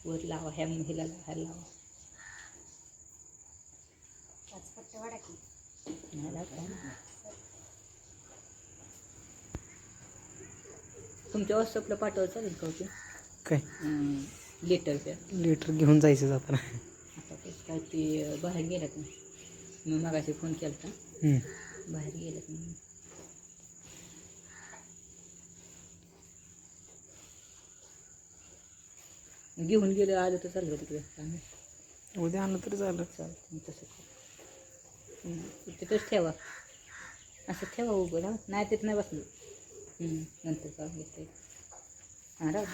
वर लावा, ह्या महिला ह्याला लावा. तुमच्या व्हॉट्सअपला पाठवा चालेल का होते काय लेटर घेऊन जायचं जाताना. आता कसं काय ते बाहेर गेल्यात ना, मी मगाशी फोन केला होता, बाहेर गेल्यात म्हणून. घेऊन गेले आलं तर चाललं तिकडे, उद्या आणलं तरी झालं. चालतं तसं तिथंच ठेवा, असं ठेवा उभं राहा, नाही तिथं नाही बसलं नंतर का घेता येईल. हां राहू.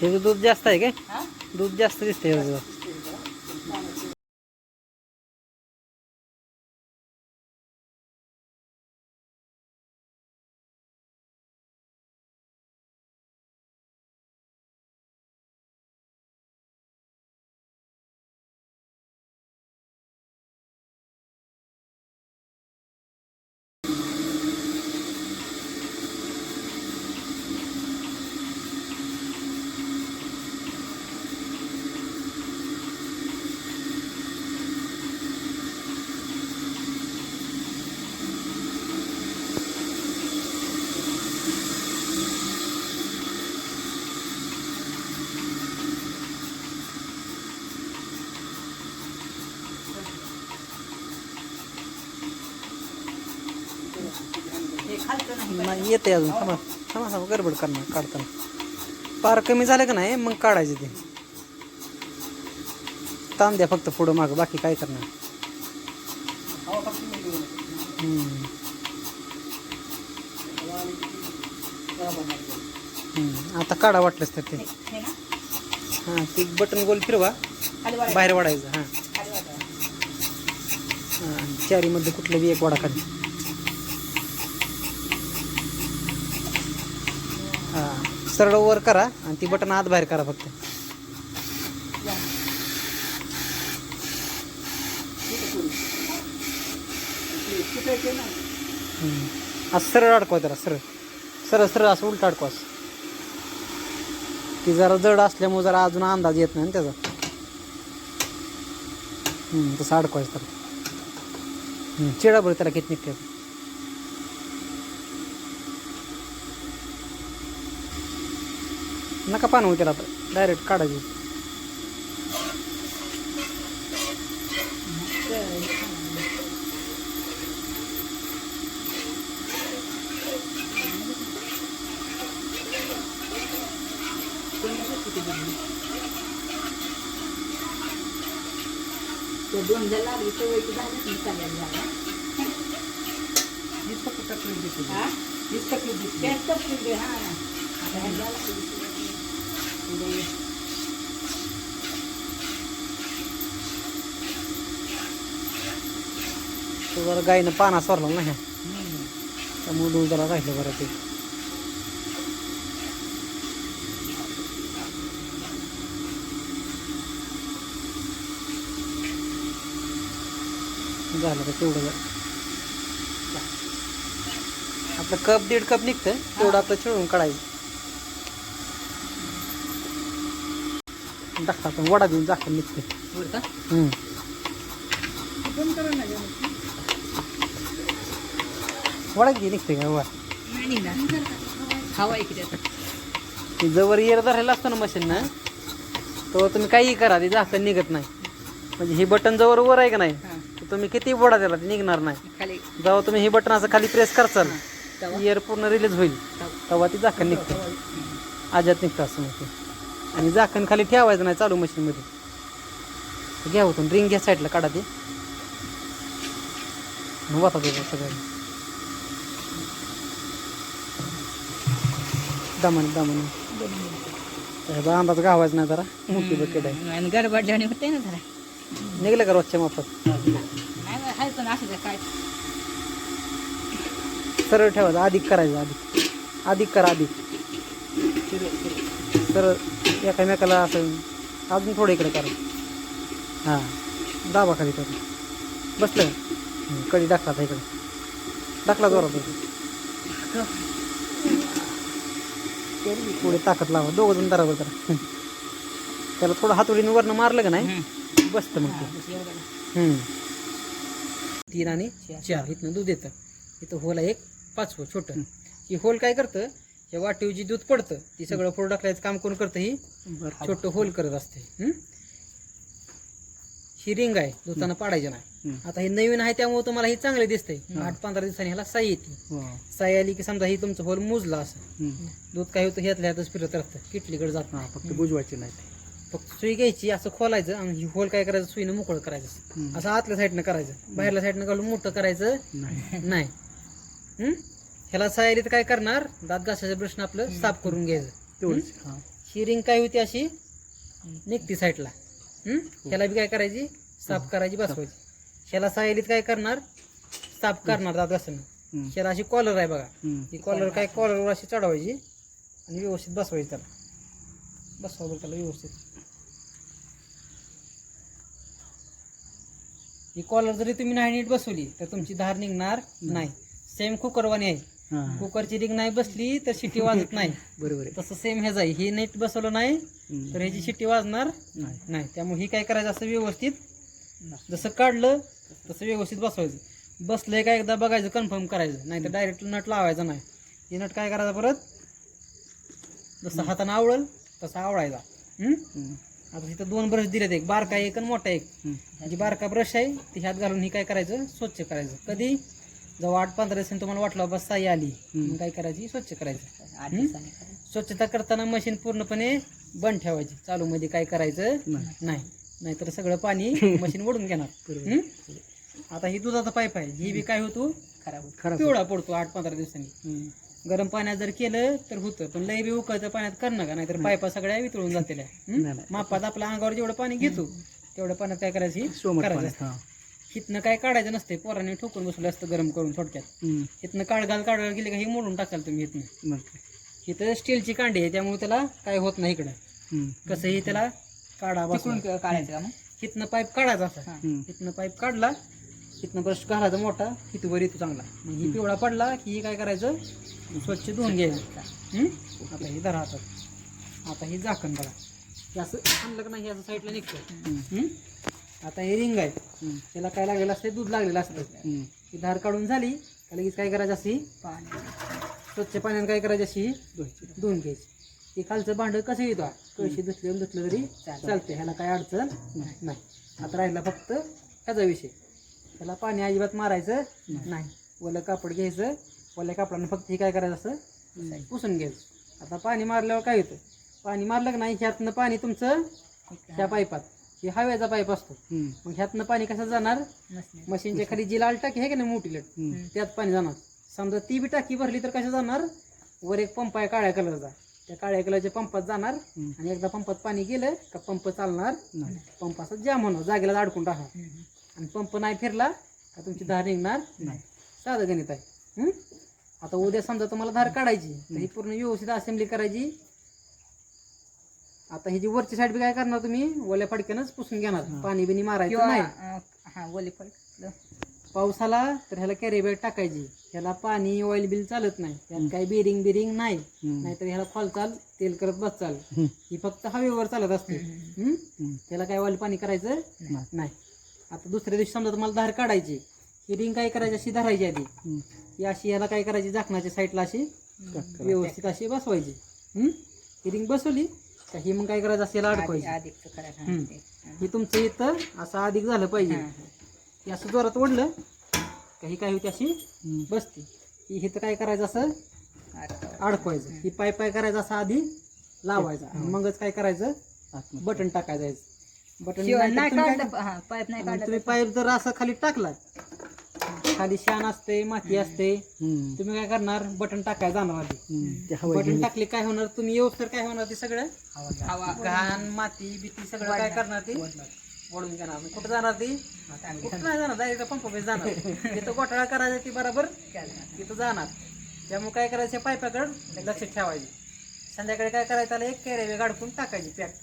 ह्याचं दूध जास्त आहे काय? दूध जास्त दिसतंय ह्याचं. नाही येते अजून. थांबा थांबा थांबा, गडबड करणार काढताना. पार कमी झालं का नाही मग काढायचं ते. ताण द्या फक्त पुढं मागं, बाकी काय करणार. आता काढा वाटलंच तर ते. हां ते बटन गोल फिरवा, बाहेर वाढायचं. हां हां, चारीमध्ये कुठलं बी एक वाडा खाली. हां सरळ वर करा आणि ती बटन आत बाहेर करा फक्त. असं सरळ अडकवा त्याला, सरळ सरळ सरळ असं उलट अडकवा. ती जरा जड असल्यामुळे जरा अजून अंदाज येत नाही ना त्याचा. तसं अडकवायचं त्याला. चिडा बरं त्याला किती निघते. नका पानवू त्याला, आता डायरेक्ट काढायची. दोन जण लागली सवय की झालीच नाही चालेल झाला. तो जरा गायनं पाना सोरला नाही त्यामुळे दूध जरा राहिलं बरं. ते झालं का तेवढं जर आपलं कप 1.5 कप निघतं तेवढं आपलं चिळून काढायचं. टाकता पण वडा देऊन झाकण निघते. वडा किती निघते का वर हवा इकडे. जवळ एअर धरायला असतं ना मशीन ना, तेव्हा तुम्ही काही करा ते झाकण निघत नाही. म्हणजे हे बटन जवळ वर आहे का नाही, तुम्ही किती वडा द्याला ते निघणार नाही. जेव्हा तुम्ही हे बटन असं खाली प्रेस करचाल एअर पूर्ण रिलीज होईल तेव्हा ती झाकण निघतं. आजात निघतं असं म्हणते. आणि झाकण खाली ठेवायचं नाही चालू मशीनमध्ये. घ्या होतं रिंग घ्या साईडला काढा ते वाता देतो सगळं दमन दमन. ह्याचा अंदाज गावायचा नाही जरा मोठी बकेट आहे. आणि गडबडल्याने होते ना जरा. निघलं का रोजच्या मापात? नाही आहे पण असं काय सरळ ठेवायचं, अधिक करायचं, अधिक करा, अधिक सरळ एकामेकाला असं अजून थोडं इकडे करा. हां दाबा खाली करा. बसलं कडी टाकला इकडे, टाकला जोरात थोडी ताकद लावा, दोघं जण दरावर करा. त्याला थोडं हातोडीने वरनं मारलं का नाही बसतं मग ते. 3 आणि 4 इथनं दूध येतं. इथं होल आहे एक 5वं छोटं. ही होल काय करतं, या वाटीव जी दूध पडतं ती सगळं फोड टाकल्याचं काम कोण करतं, ही छोटं होल करत असते. ही रिंग आहे दुधानं पाडायची नाही. आता हे नवीन आहे त्यामुळे तुम्हाला हे चांगले दिसतंय. 8-15 दिवसांनी ह्याला साई येते. साई आली की समजा ही तुमचं होल मुजला असं दूध काय होतं ह्यातल्या ह्यातच फिरत राहतं, किटलीकडे जात नाही. फक्त बुजवायचे नाही, फक्त सुई घ्यायची असं खोलायचं आणि ही होल काय करायचं सुईनं मोकळं करायचं. असं आतल्या साईडनं करायचं, बाहेरल्या साईडनं घालून मोठं करायचं नाही. ह्याला साई आली तर काय करणार, दात घासाच्या ब्रशनं आपलं साफ करून घ्यायचं. ही रिंग काय होती अशी निघती साईडला. ह्याला बी काय करायची, साफ करायची, बसवायची. ह्याला सायलीत काय करणार, साफ करणार दात घासणं. ह्याला अशी कॉलर आहे बघा, ही कॉलर काय कॉलरवर अशी चढवायची आणि व्यवस्थित बसवायची. त्याला बसवा त्याला व्यवस्थित. ही कॉलर जरी तुम्ही नाही नीट बसवली तर तुमची धार निघणार नाही. सेम कुकरवाणी आहे. कुकरची रिंग नाही बसली तर शिट्टी वाजत नाही. बरोबर आहे. तसं सेम ह्याच आहे. हे नीट बसवलं नाही तर ह्याची शिट्टी वाजणार नाही. त्यामुळे ही काय करायचं, असं व्यवस्थित जसं काढलं तसं व्यवस्थित बसवायचं. बसलंय का एकदा बघायचं, कन्फर्म करायचं. नाही तर डायरेक्ट नट लावायचा नाही. हे नट काय करायचं, परत जसं हातानं आवळल तसा आवळायचा. आता तिथं 2 ब्रश दिलेत, एक बारका एक आणि मोठा एक. जी बारका ब्रश आहे ती ह्यात घालून ही काय करायचं, स्वच्छ करायचं. कधी जेव्हा 8-15 दिवसांनी तुम्हाला वाटलं बस साई आली, मग काय करायची, स्वच्छ करायचं. स्वच्छता करताना मशीन पूर्णपणे बंद ठेवायची, चालू मध्ये काय करायचं नाही, नाहीतर सगळं पाणी मशीन ओढून घेणार. आता ही दुधाचा पाईप आहे, ही बी काय होतो, खराब पिवळा पडतो 8-15 दिवसांनी. गरम पाण्यात जर केलं तर होतं, पण लई बी उकळतं पाण्यात करणं का, नाहीतर पाईपा सगळ्या वितळून जातील. मापात आपल्या अंगावर जेवढं पाणी घेतो तेवढं पाण्यात काय करायची, करायचं. हिथनं काय काढायचं नसते, पोरांनी ठोकून बसवलं असतं गरम करून थोडक्यात. हिथनं काढायला गेले का हे मोडून टाकाल तुम्ही. हिथनं हिथं स्टीलची कांडी आहे त्यामुळे त्याला काय होत नाही. इकडं कसंही त्याला काढा काढायचं का, मग हिथनं पाईप काढायचा असा. हिथनं पाईप काढला, हिथनं ब्रश घालायचा मोठा, हिथवर येतो चांगला. ही पिवळा पडला की काय करायचं, स्वच्छ धुवून घ्यायचं. आता हे धरा हातात. आता हे झाकण बघा, हे असं आणलं का नाही, असं साईडला निघतं. आता हे रिंग आहे, त्याला काय लागलेलं असतं, दूध लागलेलं असतं. ही धार काढून झाली का लगेच काय करायचं, अशी स्वच्छ पाण्याने काय करायचं, अशी धुवून घ्यायची. हे खालचं भांडं कसं येतं, कळशी धुतलं तरी चालते, ह्याला काय अडचण नाही. आता राहिला फक्त ह्याचा विषय, त्याला पाणी अजिबात मारायचं नाही. ओलं कापड घ्यायचं, ओल्या कापडानं फक्त हे काय करायचं, असं पुसून घ्यायचं. आता पाणी मारल्यावर काय होतं, पाणी मारलं का नाही, ह्यातनं पाणी तुमचं ह्या पाईपात, हे हव्याचा पाईप असतो, मग ह्यातनं पाणी कसं जाणार, मशीनच्या खाली जी लाल टाकी आहे का नाही मोठी लट, त्यात पाणी जाणार. समजा ती बी टाकी भरली तर कसं जाणार, वर एक पंप आहे काळ्या कलरचा, त्या काळ्या कलरच्या पंपात जाणार. आणि एकदा पंपात पाणी गेलं का पंप चालणार, पंप असं जाम होणार, जागेला अडकून टाकणार. आणि पंप नाही फिरला का तुमची धार निघणार नाही. साधं गणित आहे. आता उद्या समजा तुम्हाला धार काढायची तर ही पूर्ण व्यवस्थित असेंब्ली करायची. आता ही जी वरची साईड बी काय करणार, तुम्ही ओल्या फडक्यानंच पुसून घेणार, पाणी बिनी मारायचं नाही. ओले फडक पाऊस आला तर ह्याला कॅरी बॅग टाकायची. ह्याला पाणी ऑइल बिल चालत नाही, त्यात काही बिरिंग नाही, नाहीतर ह्याला खोलचाल तेल करत बसचाल. ही फक्त हवेवर चालत असते. त्याला काय ऑइल पाणी करायचं नाही. आता दुसऱ्या दिवशी समजा तुम्हाला धार काढायची, ही रिंग काय करायची, अशी धरायची आधी, ही अशी ह्याला काय करायची, झाकणाच्या साईडला अशी व्यवस्थित अशी बसवायची. ही रिंग बसवली का ही मग काय करायचं, असेल अडकवायची. हे तुमचं इथं असं अधिक झालं पाहिजे. हे असं जोरात ओढलं का ही काय होती, अशी बसते. ही इथं काय करायचं, असं अडकवायचं. ही पाईप काय करायचं, असं आधी लावायचा, मगच काय करायचं, बटन टाकायचं. बटन तुम्ही पाईप जर असं खाली टाकला खाली शान असते, माती असते. तुम्ही काय करणार, बटन टाकाय जाणार आधी. बटन टाकले काय होणार, तुम्ही येऊस तर काय होणार, ते सगळं हवा, घाण, माती बिती सगळं काय करणार, ती ओढून घेणार. कुठं जाणार ती, कुठं नाही जाणार, डायरेक्ट पंपाकडे जाणार. तिथं घोटाळा करायचा ती बरोबर तिथं जाणार. त्यामुळे काय करायचं, पाईपाकडे लक्ष ठेवायचे. संध्याकाळी काय करायचं, त्याला एक कॅरेवे गाडकून टाकायची पॅक,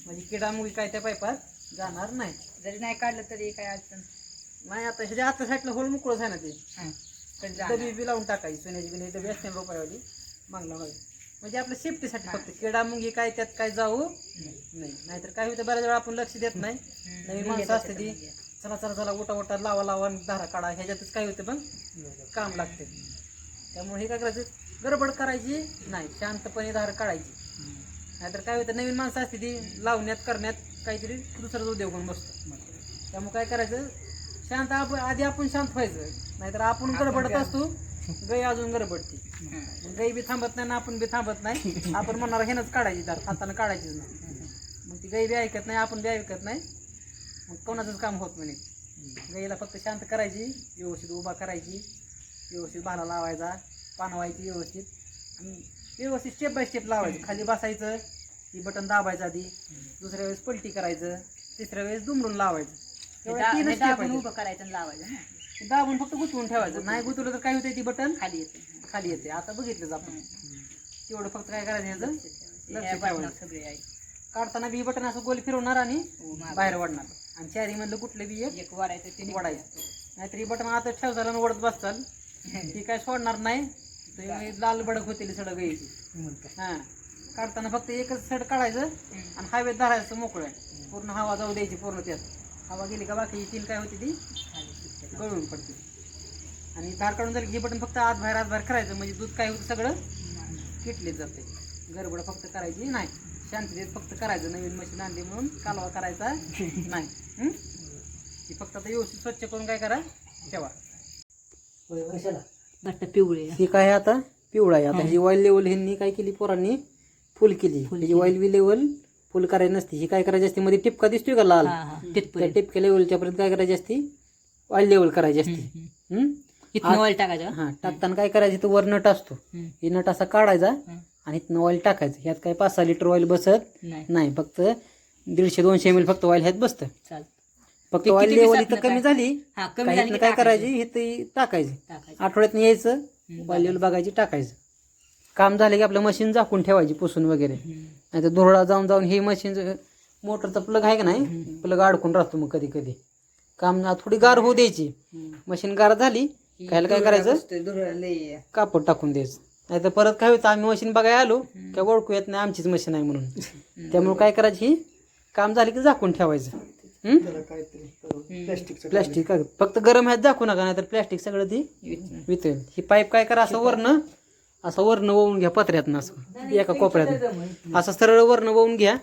म्हणजे किडामुळी काय त्या पाईपात जाणार नाही. जरी नाही काढलं तरी काय अडचण नाही. आता ह्याच्या आता साईडला होल मोकळं आहे ना, ते डबी बी लावून टाकायची, सोन्याची बी डबी असते रुपयावाली मागला पाहिजे, म्हणजे आपल्या सेफ्टीसाठी फक्त. किडा मुंगी काय त्यात काय जाऊ नाही. नाहीतर काय होतं, बऱ्याच वेळा आपण लक्ष देत नाही. नवीन माणसं असते ती, चला चला चला उठा उठा, लावा लावा, धारा काढा, ह्याच्यातच काय होतं पण काम लागते. त्यामुळे हे काय करायचं, गडबड करायची नाही, शांतपणे धार काढायची. नाहीतर काय होतं, नवीन माणसं असते ती लावण्यात करण्यात काहीतरी दुसराच उद्योग होऊन बसतो. त्यामुळे काय करायचं, शांत आधी आपण शांत व्हायचं. नाहीतर आपण गडबडत असतो, गाई अजून गडबडते. गाई बी थांबत नाही ना आपण बी थांबत नाही. आपण म्हणणार ह्यानंच काढायची दार, हातानं काढायचीच नाही. मग ती गाई बी ऐकत नाही, आपण बी ऐकत नाही, मग कोणाचंच काम होत नाही. गाईला फक्त शांत करायची, व्यवस्थित उभा करायची, व्यवस्थित भाला लावायचा, पानवायची व्यवस्थित, आणि व्यवस्थित स्टेप बाय स्टेप लावायचं. खाली बसायचं, ही बटन दाबायचं आधी, दुसऱ्या वेळेस पलटी करायचं, तिसऱ्या वेळेस दुमडून लावायचं. उभं करायचं आणि लावायचं ना. दाबून फक्त गुंतवून ठेवायचं. नाही गुंतवलं तर काय होतं, ती बटन खाली येते. आता बघितलंच आपण, तेवढं फक्त काय करायचं, ह्याचं लक्ष ठेवायचं. सगळे आहे काढताना बी बटन असं गोल फिरवणार आणि बाहेर वाढणार, आणि चारी मधलं कुठलं बी एक वाढायचं ते वाढायचं. नाहीतर ही बटन आता ठेवचाल आणि ओढत बसचाल, ती काय सोडणार नाही. लाल बडक होतील सडक गायची. हा, काढताना फक्त एकच सड काढायचं आणि हवेत धरायचं मोकळं, पूर्ण हवा जाऊ द्यायची पूर्ण. त्यात हवा गेली का बाकी तीन काय होती, ती गळून पडते. आणि धार काढून झाली ही बटन फक्त आत बाहेर करायचं, म्हणजे दूध काय होतं सगळं किटले जाते. गडबड फक्त करायची नाही, शांततेत फक्त करायचं. नवीन मशीन आणली म्हणून कालवा करायचा नाही. ती फक्त आता व्यवस्थित स्वच्छ करून काय करा, ठेवा. पिवळे ही काय आता पिवळा आहे. आता ही ऑइल लेवल ह्यांनी काय केली, पोरांनी फुल केली. ही ऑइल बी लेवल फुल करायची नसते. ही काय करायची असते, मध्ये टिपका दिसतोय का लाल, त्या टिपक्या लेवलच्या पर्यंत काय करायची असते, ऑइल लेवल करायची असते. ऑइल टाकायचं. हा, टाकताना काय करायचं, तो वर नट असतो, ही नट असा काढायचा आणि इथनं ऑइल टाकायचं. ह्यात काय 5-6 लिटर ऑइल बसत नाही, फक्त 150-200 ml फक्त ऑइल ह्यात बसतं. फक्त ऑइल लेवल इथं कमी झाली काय करायची, हे टाकायचं. आठवड्यात यायचं, ऑइल लेवल बघायची, टाकायचं. काम झालं की आपलं मशीन झाकून ठेवायची पुसून वगैरे. नाही तर धुरळा जाऊन ही मशीन, मोटरचा प्लग आहे का नाही, प्लग अडकून राहतो. मग कधी कधी काम थोडी गार होऊ द्यायची. मशीन गार झाली काय करायचं, कापड टाकून द्यायचं. नाही तर परत काय होतं, आम्ही मशीन बघायला आलो काय ओळखू येत नाही आमचीच मशीन आहे म्हणून. त्यामुळे काय करायची, काम झाली की झाकून ठेवायचं. प्लॅस्टिक फक्त गरम ह्यात दाखवू नका, नाही तर प्लॅस्टिक सगळं ती वितळेल. ही पाईप काय करा, असं वरनं वळून घ्या पत्र्यातनं, असं एका कोपऱ्यात असं सरळ वरनं वळून घ्या.